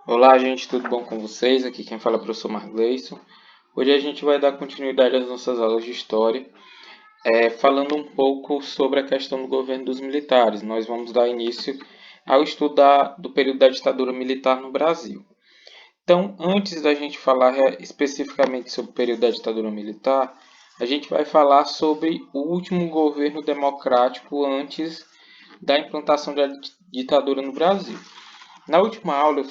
Olá, gente, tudo bom com vocês? Aqui quem fala é o professor Margleison. Hoje a gente vai dar continuidade às nossas aulas de História, falando um pouco sobre a questão do governo dos militares. Nós vamos dar início ao estudo do período da ditadura militar no Brasil. Então, antes da gente falar especificamente sobre o período da ditadura militar, a gente vai falar sobre o último governo democrático antes da implantação da ditadura no Brasil. Na última aula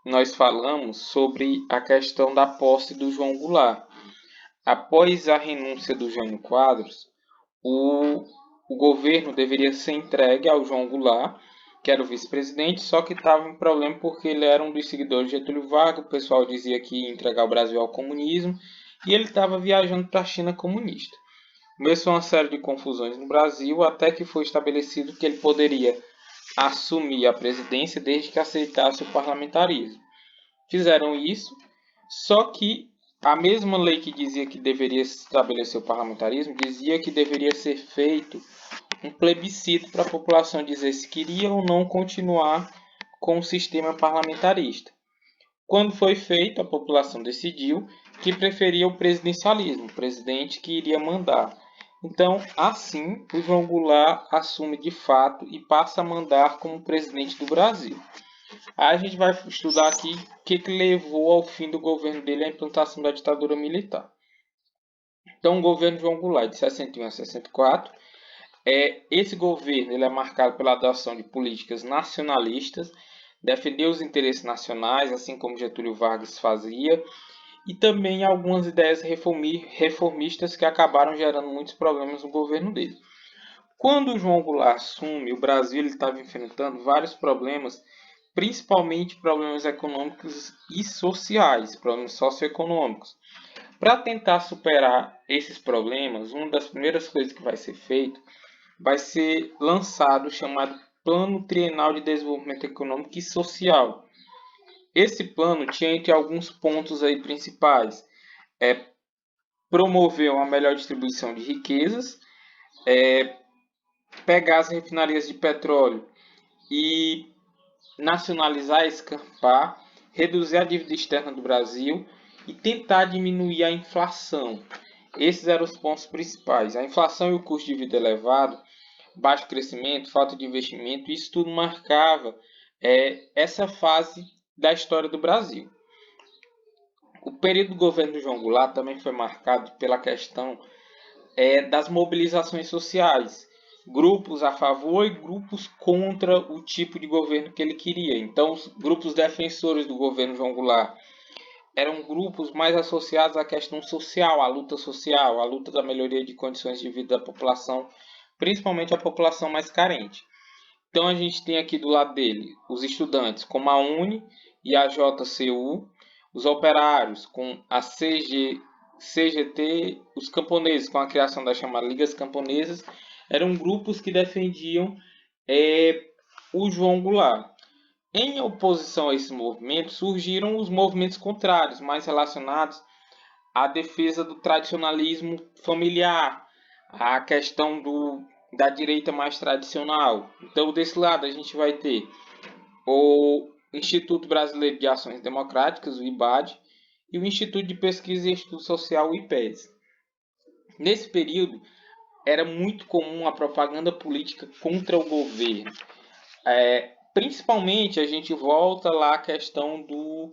nós falamos sobre a questão da posse do João Goulart. Após a renúncia do Jânio Quadros, o, o governo deveria ser entregue ao João Goulart, que era o vice-presidente, só que estava em problema porque ele era um dos seguidores de Getúlio Vargas, o pessoal dizia que ia entregar o Brasil ao comunismo, e ele estava viajando para a China comunista. Começou uma série de confusões no Brasil, até que foi estabelecido que ele poderia assumir a presidência desde que aceitasse o parlamentarismo. Fizeram isso, só que a mesma lei que dizia que deveria estabelecer o parlamentarismo dizia que deveria ser feito um plebiscito para a população dizer se queria ou não continuar com o sistema parlamentarista. Quando foi feito, a população decidiu que preferia o presidencialismo, o presidente que iria mandar. Então, assim, o João Goulart assume de fato e passa a mandar como presidente do Brasil. Aí a gente vai estudar aqui o que levou ao fim do governo dele à implantação da ditadura militar. Então, o governo João Goulart, de 61 a 64, esse governo ele é marcado pela adoção de políticas nacionalistas, defender os interesses nacionais, assim como Getúlio Vargas fazia, e também algumas ideias reformistas que acabaram gerando muitos problemas no governo dele. Quando o João Goulart assume, o Brasil estava enfrentando vários problemas, principalmente problemas econômicos e sociais, problemas socioeconômicos. Para tentar superar esses problemas, uma das primeiras coisas que vai ser feito vai ser lançado o chamado Plano Trienal de Desenvolvimento Econômico e Social. Esse plano tinha entre alguns pontos aí principais, promover uma melhor distribuição de riquezas, pegar as refinarias de petróleo e nacionalizar, escampar, reduzir a dívida externa do Brasil e tentar diminuir a inflação. Esses eram os pontos principais. A inflação e o custo de vida elevado, baixo crescimento, falta de investimento, isso tudo marcava essa fase da história do Brasil. O período do governo de João Goulart também foi marcado pela questão das mobilizações sociais, grupos a favor e grupos contra o tipo de governo que ele queria. Então, os grupos defensores do governo João Goulart eram grupos mais associados à questão social, à luta da melhoria de condições de vida da população, principalmente a população mais carente. Então, a gente tem aqui do lado dele os estudantes, como a UNE e a JCU, os operários com a CGT, os camponeses com a criação das chamadas Ligas Camponesas, eram grupos que defendiam o João Goulart. Em oposição a esse movimento, surgiram os movimentos contrários, mais relacionados à defesa do tradicionalismo familiar, à questão da direita mais tradicional. Então, desse lado, a gente vai ter o Instituto Brasileiro de Ações Democráticas, o IBAD, e o Instituto de Pesquisa e Estudo Social, o IPES. Nesse período, era muito comum a propaganda política contra o governo. Principalmente, a gente volta lá à questão do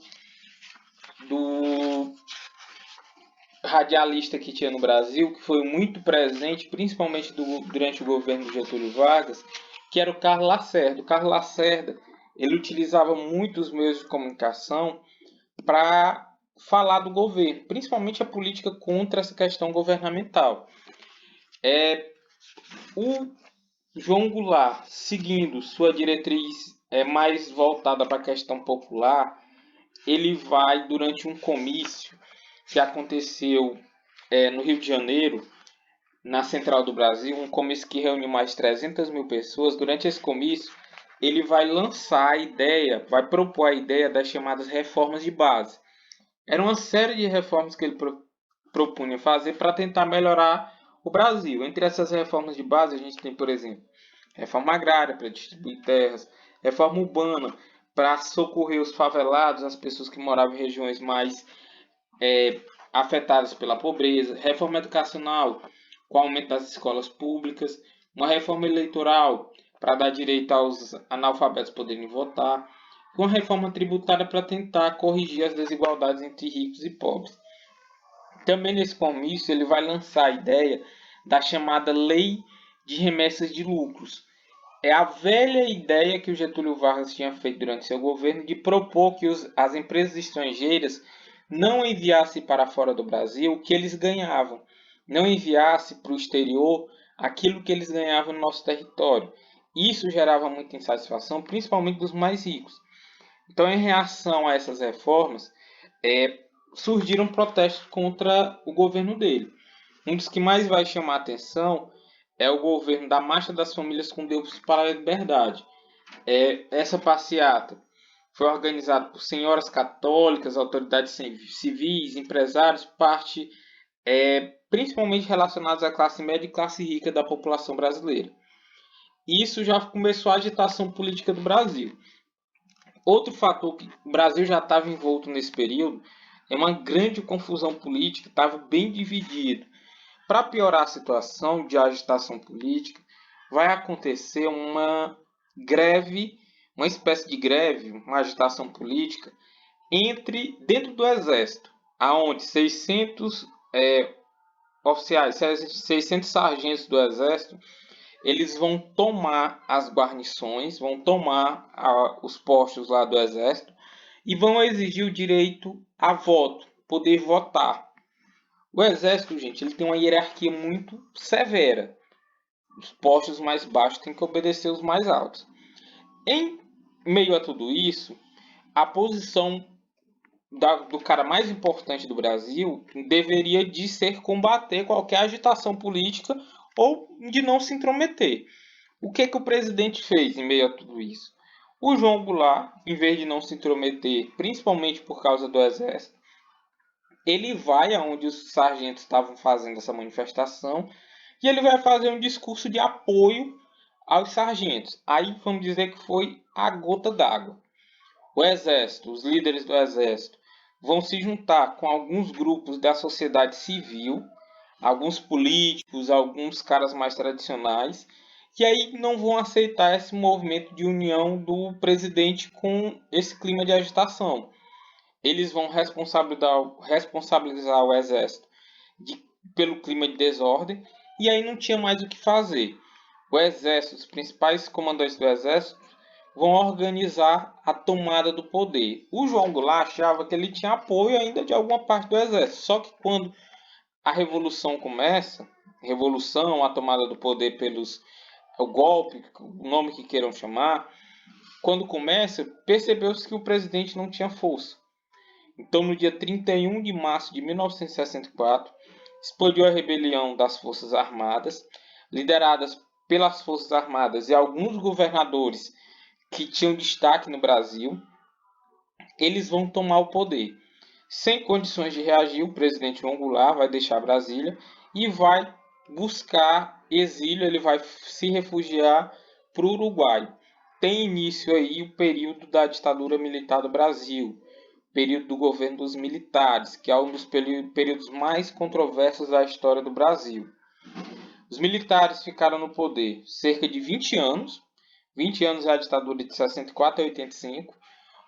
radialista que tinha no Brasil, que foi muito presente, principalmente durante o governo de Getúlio Vargas, que era o Carlos Lacerda. O Carlos Lacerda ele utilizava muito os meios de comunicação para falar do governo, principalmente a política contra essa questão governamental. O João Goulart, seguindo sua diretriz mais voltada para a questão popular, ele vai, durante um comício que aconteceu no Rio de Janeiro, na Central do Brasil, um comício que reuniu mais de 300 mil pessoas. Durante esse comício, ele vai lançar a ideia, vai propor a ideia das chamadas reformas de base. Era uma série de reformas que ele propunha fazer para tentar melhorar o Brasil. Entre essas reformas de base, a gente tem, por exemplo, reforma agrária para distribuir terras, reforma urbana para socorrer os favelados, as pessoas que moravam em regiões mais afetadas pela pobreza, reforma educacional, com o aumento das escolas públicas, uma reforma eleitoral para dar direito aos analfabetos poderem votar, e uma reforma tributária para tentar corrigir as desigualdades entre ricos e pobres. Também nesse comício ele vai lançar a ideia da chamada Lei de Remessas de Lucros. É a velha ideia que o Getúlio Vargas tinha feito durante seu governo de propor que as empresas estrangeiras não enviassem para fora do Brasil o que eles ganhavam, não enviassem para o exterior aquilo que eles ganhavam no nosso território. Isso gerava muita insatisfação, principalmente dos mais ricos. Então, em reação a essas reformas, surgiram protestos contra o governo dele. Um dos que mais vai chamar a atenção é o governo da Marcha das Famílias com Deus para a Liberdade. Essa passeata foi organizada por senhoras católicas, autoridades civis, empresários, parte principalmente relacionados à classe média e classe rica da população brasileira. Isso já começou a agitação política do Brasil. Outro fator que o Brasil já estava envolto nesse período é uma grande confusão política, estava bem dividido. Para piorar a situação de agitação política, vai acontecer uma greve, uma espécie de greve, uma agitação política dentro do Exército, aonde 600 oficiais, 600 sargentos do Exército, eles vão tomar as guarnições, vão tomar os postos lá do Exército e vão exigir o direito a voto, poder votar. O Exército, gente, ele tem uma hierarquia muito severa. Os postos mais baixos têm que obedecer os mais altos. Em meio a tudo isso, a posição do cara mais importante do Brasil deveria de ser combater qualquer agitação política ou de não se intrometer. O que o presidente fez em meio a tudo isso? O João Goulart, em vez de não se intrometer, principalmente por causa do Exército, ele vai aonde os sargentos estavam fazendo essa manifestação e ele vai fazer um discurso de apoio aos sargentos. Aí vamos dizer que foi a gota d'água. O Exército, os líderes do Exército, vão se juntar com alguns grupos da sociedade civil, alguns políticos, alguns caras mais tradicionais, que aí não vão aceitar esse movimento de união do presidente com esse clima de agitação. Eles vão responsabilizar o Exército pelo clima de desordem, e aí não tinha mais o que fazer. O Exército, os principais comandantes do Exército, vão organizar a tomada do poder. O João Goulart achava que ele tinha apoio ainda de alguma parte do Exército, só que quando a revolução começa, a tomada do poder o golpe, o nome que queiram chamar, quando começa, percebeu-se que o presidente não tinha força. Então, no dia 31 de março de 1964, explodiu a rebelião das Forças Armadas, lideradas pelas Forças Armadas e alguns governadores que tinham destaque no Brasil. Eles vão tomar o poder. Sem condições de reagir, o presidente João Goulart vai deixar Brasília e vai buscar exílio, ele vai se refugiar para o Uruguai. Tem início aí o período da ditadura militar do Brasil, período do governo dos militares, que é um dos períodos mais controversos da história do Brasil. Os militares ficaram no poder cerca de 20 anos. 20 anos é a ditadura de 64 a 85,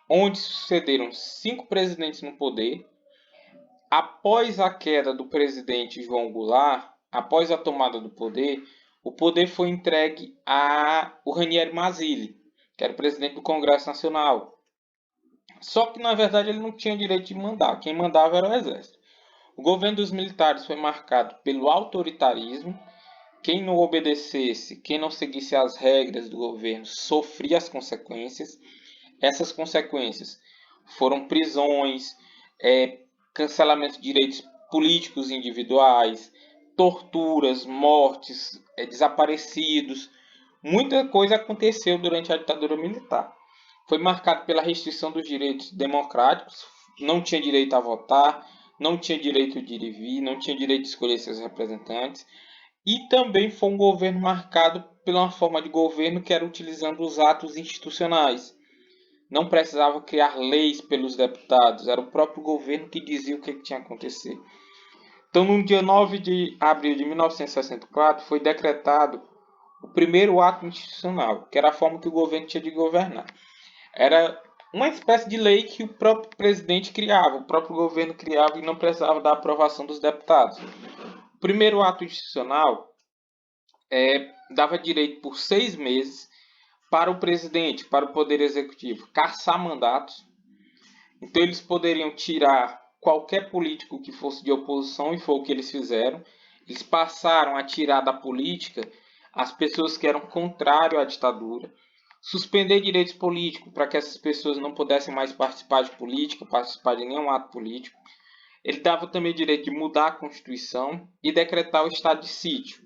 onde sucederam 5 presidentes no poder. Após a queda do presidente João Goulart, após a tomada do poder, o poder foi entregue a Raniero Mazzilli, que era o presidente do Congresso Nacional. Só que, na verdade, ele não tinha direito de mandar. Quem mandava era o Exército. O governo dos militares foi marcado pelo autoritarismo. Quem não obedecesse, quem não seguisse as regras do governo, sofria as consequências. Essas consequências foram prisões, cancelamento de direitos políticos individuais, torturas, mortes, desaparecidos. Muita coisa aconteceu durante a ditadura militar. Foi marcado pela restrição dos direitos democráticos, não tinha direito a votar, não tinha direito de ir e vir, não tinha direito de escolher seus representantes. E também foi um governo marcado pela uma forma de governo que era utilizando os atos institucionais. não precisava criar leis pelos deputados, era o próprio governo que dizia o que tinha que acontecer. Então, no dia 9 de abril de 1964, foi decretado o primeiro ato institucional, que era a forma que o governo tinha de governar. Era uma espécie de lei que o próprio presidente criava, o próprio governo criava e não precisava da aprovação dos deputados. O primeiro ato institucional dava direito por 6 meses para o presidente, para o Poder Executivo, cassar mandatos. Então eles poderiam tirar qualquer político que fosse de oposição, e foi o que eles fizeram. Eles passaram a tirar da política as pessoas que eram contrárias à ditadura, suspender direitos políticos para que essas pessoas não pudessem mais participar de política, participar de nenhum ato político. Ele dava também o direito de mudar a Constituição e decretar o estado de sítio.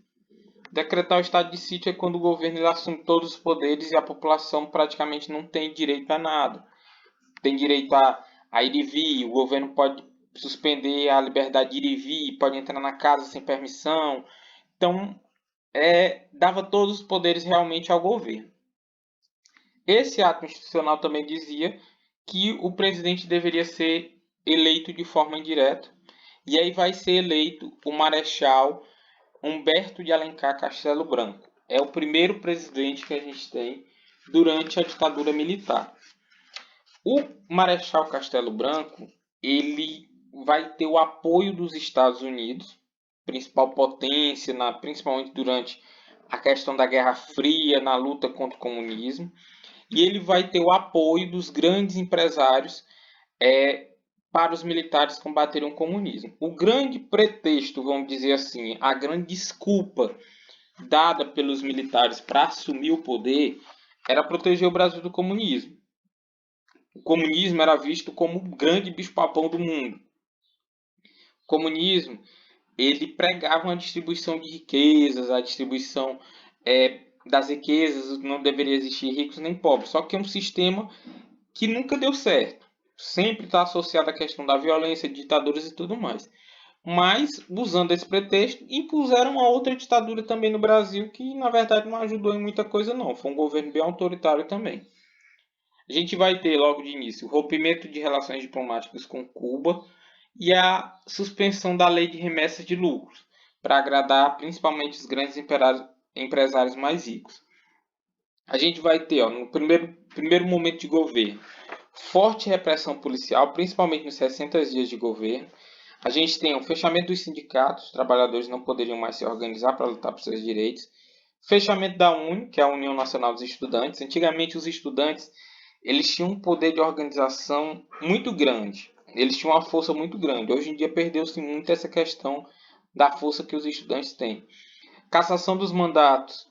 Decretar o estado de sítio é quando o governo assume todos os poderes e a população praticamente não tem direito a nada. Tem direito a ir e vir, o governo pode suspender a liberdade de ir e vir, pode entrar na casa sem permissão. Então, dava todos os poderes realmente ao governo. Esse ato institucional também dizia que o presidente deveria ser eleito de forma indireta, e aí vai ser eleito o Marechal Humberto de Alencar Castelo Branco. É o primeiro presidente que a gente tem durante a ditadura militar. O Marechal Castelo Branco, ele vai ter o apoio dos Estados Unidos, principal potência, principalmente durante a questão da Guerra Fria, na luta contra o comunismo, e ele vai ter o apoio dos grandes empresários para os militares combaterem o comunismo. O grande pretexto, vamos dizer assim, a grande desculpa dada pelos militares para assumir o poder era proteger o Brasil do comunismo. O comunismo era visto como o grande bicho-papão do mundo. O comunismo, ele pregava uma distribuição de riquezas, a distribuição das riquezas, não deveria existir ricos nem pobres. Só que é um sistema que nunca deu certo. Sempre está associado à questão da violência, ditaduras e tudo mais. Mas, usando esse pretexto, impuseram uma outra ditadura também no Brasil, que na verdade não ajudou em muita coisa não. Foi um governo bem autoritário também. A gente vai ter logo de início o rompimento de relações diplomáticas com Cuba e a suspensão da lei de remessas de lucros, para agradar principalmente os grandes empresários mais ricos. A gente vai ter, no primeiro momento de governo, forte repressão policial, principalmente nos 60 dias de governo. A gente tem o fechamento dos sindicatos, os trabalhadores não poderiam mais se organizar para lutar por seus direitos. Fechamento da UNE, que é a União Nacional dos Estudantes. Antigamente os estudantes eles tinham um poder de organização muito grande. Eles tinham uma força muito grande. Hoje em dia perdeu-se muito essa questão da força que os estudantes têm. Cassação dos mandatos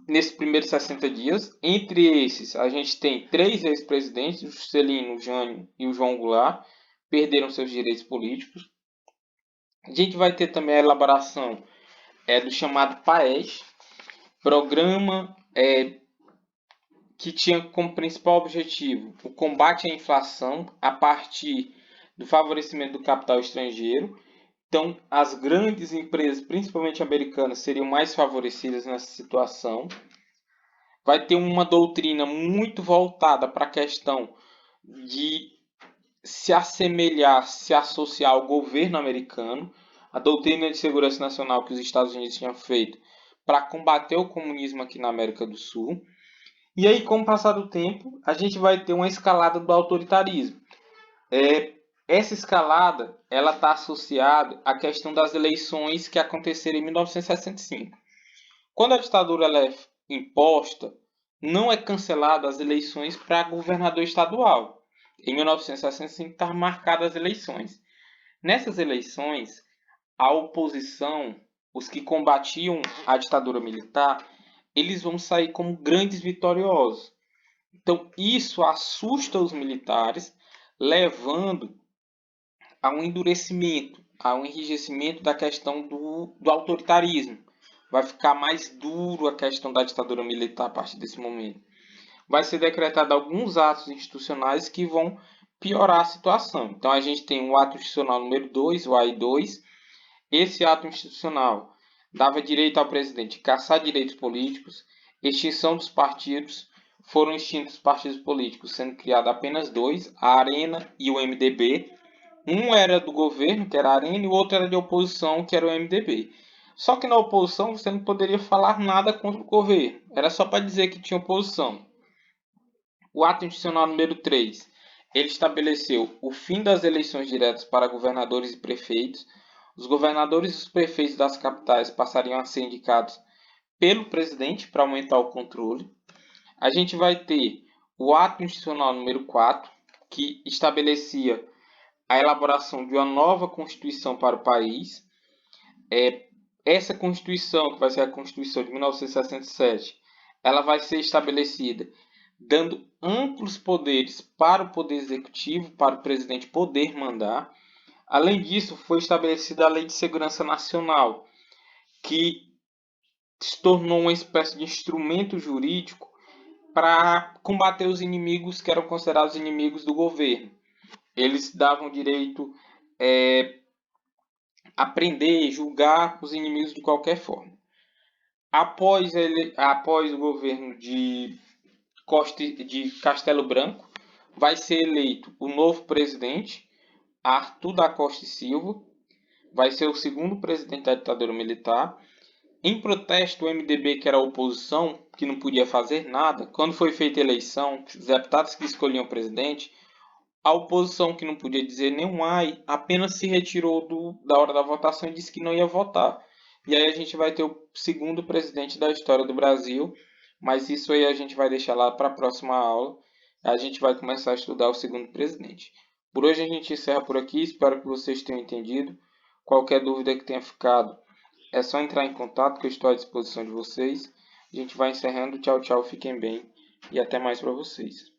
nesses primeiros 60 dias. Entre esses, a gente tem 3 ex-presidentes, o Juscelino, o Jânio e o João Goulart, perderam seus direitos políticos. A gente vai ter também a elaboração do chamado PAES, Programa que tinha como principal objetivo o combate à inflação a partir do favorecimento do capital estrangeiro. Então, as grandes empresas, principalmente americanas, seriam mais favorecidas nessa situação. Vai ter uma doutrina muito voltada para a questão de se assemelhar, se associar ao governo americano. A doutrina de segurança nacional que os Estados Unidos tinham feito para combater o comunismo aqui na América do Sul. E aí, com o passar do tempo, a gente vai ter uma escalada do autoritarismo. Essa escalada ela está associada à questão das eleições que aconteceram em 1965. Quando a ditadura ela é imposta, não é cancelada as eleições para governador estadual. Em 1965 estavam marcadas as eleições. Nessas eleições, a oposição, os que combatiam a ditadura militar, eles vão sair como grandes vitoriosos. Então, isso assusta os militares, levando a um endurecimento, a um enrijecimento da questão do autoritarismo. Vai ficar mais duro a questão da ditadura militar a partir desse momento. Vai ser decretado alguns atos institucionais que vão piorar a situação. Então, a gente tem o ato institucional número 2, o AI2. Esse ato institucional dava direito ao presidente de caçar direitos políticos, extinção dos partidos, foram extintos os partidos políticos, sendo criados apenas dois, a Arena e o MDB. Um era do governo, que era a Arena, e o outro era de oposição, que era o MDB. Só que na oposição você não poderia falar nada contra o governo, era só para dizer que tinha oposição. O ato institucional número 3, ele estabeleceu o fim das eleições diretas para governadores e prefeitos. Os governadores e os prefeitos das capitais passariam a ser indicados pelo presidente para aumentar o controle. A gente vai ter o ato institucional número 4, que estabelecia a elaboração de uma nova Constituição para o país. Essa Constituição, que vai ser a Constituição de 1967, ela vai ser estabelecida dando amplos poderes para o Poder Executivo, para o presidente poder mandar. Além disso, foi estabelecida a Lei de Segurança Nacional, que se tornou uma espécie de instrumento jurídico para combater os inimigos que eram considerados inimigos do governo. Eles davam direito a prender e julgar os inimigos de qualquer forma. Após o governo de Castelo Branco, vai ser eleito o novo presidente, Arthur da Costa e Silva, vai ser o segundo presidente da ditadura militar. Em protesto, o MDB, que era a oposição, que não podia fazer nada, quando foi feita a eleição, os deputados que escolhiam o presidente, a oposição, que não podia dizer nenhum ai, apenas se retirou da hora da votação e disse que não ia votar. E aí a gente vai ter o segundo presidente da história do Brasil, mas isso aí a gente vai deixar lá para a próxima aula. A gente vai começar a estudar o segundo presidente. Por hoje a gente encerra por aqui, espero que vocês tenham entendido. Qualquer dúvida que tenha ficado, é só entrar em contato que eu estou à disposição de vocês. A gente vai encerrando. Tchau, tchau, fiquem bem e até mais para vocês.